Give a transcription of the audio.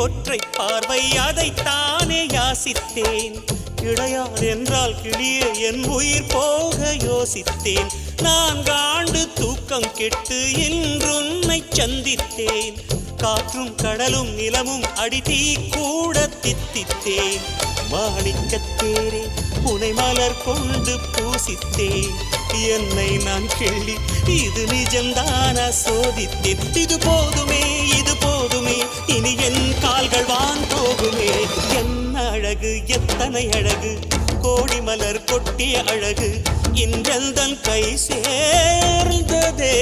ஒற்றை பார்வை அதைத்தானே யாசித்தேன். இளையார் என்றால் கிளியே என் உயிர் போக யோசித்தேன். 4 ஆண்டு தூக்கம் கெட்டு இன்றுன்னை சந்தித்தேன். காற்றும் கடலும் நிலமும் அடித்தீ கூட தித்தித்தேன். மாணிக்கத்தேரே புனை மலர் கொண்டு பூசித்தேன். என்னை நான் கிள்ளி இது நிஜம்தானா சோதித்தேன். இது போதுமே இது போதுமே இனி என் கால்கள் வான் போகுமே. என்ன அழகு எத்தனை அழகு கோடி மலர் கொட்டிய அழகு இன்றெந்தன் கை சேர்ந்ததே.